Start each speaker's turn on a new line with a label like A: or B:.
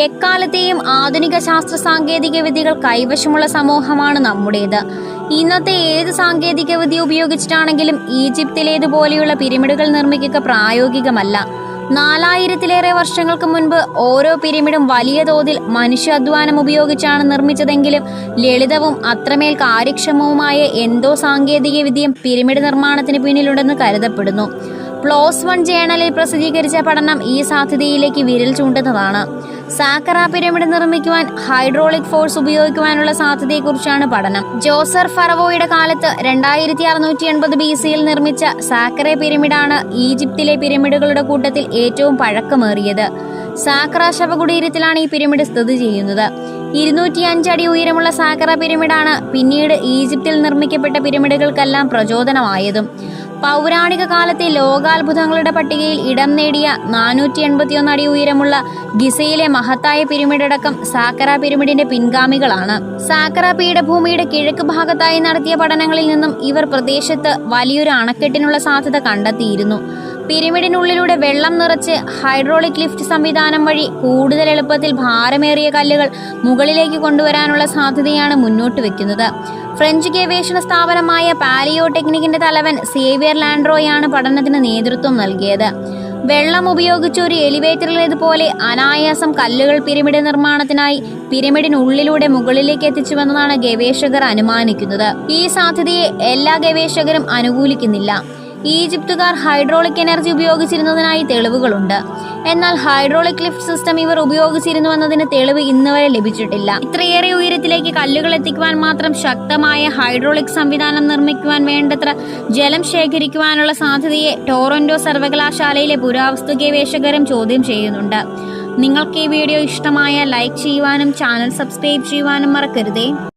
A: എക്കാലത്തെയും ആധുനിക ശാസ്ത്ര സാങ്കേതിക വിദ്യകൾ കൈവശമുള്ള സമൂഹമാണ് നമ്മുടേത്. ഇന്നത്തെ ഏത് സാങ്കേതിക വിദ്യ ഉപയോഗിച്ചിട്ടാണെങ്കിലും ഈജിപ്തിലേതുപോലെയുള്ള പിരമിഡുകൾ നിർമ്മിക്കുക പ്രായോഗികമല്ല. 4000-ലേറെ വർഷങ്ങൾക്ക് മുൻപ് ഓരോ പിരമിഡും വലിയ തോതിൽ മനുഷ്യാധ്വാനം ഉപയോഗിച്ചാണ് നിർമ്മിച്ചതെങ്കിലും ലളിതവും അത്രമേൽ കാര്യക്ഷമവുമായ എന്തോ സാങ്കേതിക വിദ്യയും പിരമിഡ് നിർമ്മാണത്തിന് പിന്നിലുണ്ടെന്ന് കരുതപ്പെടുന്നു. PLOS ONE ജേണലിൽ പ്രസിദ്ധീകരിച്ച പഠനം ഈ സാധ്യതയിലേക്ക് വിരൽ ചൂണ്ടുന്നതാണ്. സാക്കറ പിരമിഡ് നിർമ്മിക്കുവാൻ ഹൈഡ്രോളിക് ഫോഴ്സ് ഉപയോഗിക്കുവാനുള്ള സാധ്യതയെക്കുറിച്ചാണ് പഠനം. ജോസർ ഫറവോയുടെ കാലത്ത് 2680 BC-യിൽ നിർമ്മിച്ച സാക്കറ പിരമിഡാണ് ഈജിപ്തിലെ പിരമിഡുകളുടെ കൂട്ടത്തിൽ ഏറ്റവും പഴക്കമേറിയത്. സാക്കറ ശവകുടീരത്തിലാണ് ഈ പിരമിഡ് സ്ഥിതി ചെയ്യുന്നത്. 205 അടി ഉയരമുള്ള സാക്കറ പിരമിഡാണ് പിന്നീട് ഈജിപ്തിൽ നിർമ്മിക്കപ്പെട്ട പിരമിഡുകൾക്കെല്ലാം പ്രചോദനമായതും. പൗരാണിക കാലത്തെ ലോകാത്ഭുതങ്ങളുടെ പട്ടികയിൽ ഇടം നേടിയ 481 അടി ഉയരമുള്ള ഗിസയിലെ മഹത്തായ പിരമിഡ് അടക്കം സാക്കറ പിരമിഡിന്റെ പിൻഗാമികളാണ്. സാക്കറ പീഠഭൂമിയുടെ കിഴക്ക് ഭാഗത്തായി നടത്തിയ പഠനങ്ങളിൽ നിന്നും ഇവർ പ്രദേശത്ത് വലിയൊരു അണക്കെട്ടിനുള്ള സാധ്യത കണ്ടെത്തിയിരുന്നു. പിരമിഡിനുള്ളിലൂടെ വെള്ളം നിറച്ച് ഹൈഡ്രോളിക് ലിഫ്റ്റ് സംവിധാനം വഴി കൂടുതൽ എളുപ്പത്തിൽ ഭാരമേറിയ കല്ലുകൾ മുകളിലേക്ക് കൊണ്ടുവരാനുള്ള സാധ്യതയാണ് മുന്നോട്ട് വെക്കുന്നത്. ഫ്രഞ്ച് ഗവേഷണ സ്ഥാപനമായ പാലിയോ ടെക്നിക്കിന്റെ തലവൻ സേവിയർ ലാൻഡ്രോയാണ് പഠനത്തിന് നേതൃത്വം നൽകിയത്. വെള്ളം ഉപയോഗിച്ച് ഒരു എലിവേറ്ററിലേതുപോലെ അനായാസം കല്ലുകൾ പിരമിഡ് നിർമ്മാണത്തിനായി പിരമിഡിനുള്ളിലൂടെ മുകളിലേക്ക് എത്തിച്ചുവെന്നതാണ് ഗവേഷകർ അനുമാനിക്കുന്നത്. ഈ സാധ്യതയെ എല്ലാ ഗവേഷകരും അനുകൂലിക്കുന്നില്ല. ഈജിപ്തുകാർ ഹൈഡ്രോളിക് എനർജി ഉപയോഗിച്ചിരുന്നതിനായി തെളിവുകളുണ്ട്. എന്നാൽ ഹൈഡ്രോളിക് ലിഫ്റ്റ് സിസ്റ്റം ഇവർ ഉപയോഗിച്ചിരുന്നുവെന്നതിന് തെളിവ് ഇന്നുവരെ ലഭിച്ചിട്ടില്ല. ഇത്രയേറെ ഉയരത്തിലേക്ക് കല്ലുകൾ എത്തിക്കുവാൻ മാത്രം ശക്തമായ ഹൈഡ്രോളിക് സംവിധാനം നിർമ്മിക്കുവാൻ വേണ്ടത്ര ജലം ശേഖരിക്കുവാനുള്ള സാധ്യതയെ ടോറന്റോ സർവകലാശാലയിലെ പുരാവസ്തു ഗവേഷകരും ചോദ്യം ചെയ്യുന്നുണ്ട്. നിങ്ങൾക്ക് ഈ വീഡിയോ ഇഷ്ടമായ ലൈക്ക് ചെയ്യുവാനും ചാനൽ സബ്സ്ക്രൈബ് ചെയ്യുവാനും മറക്കരുതേ.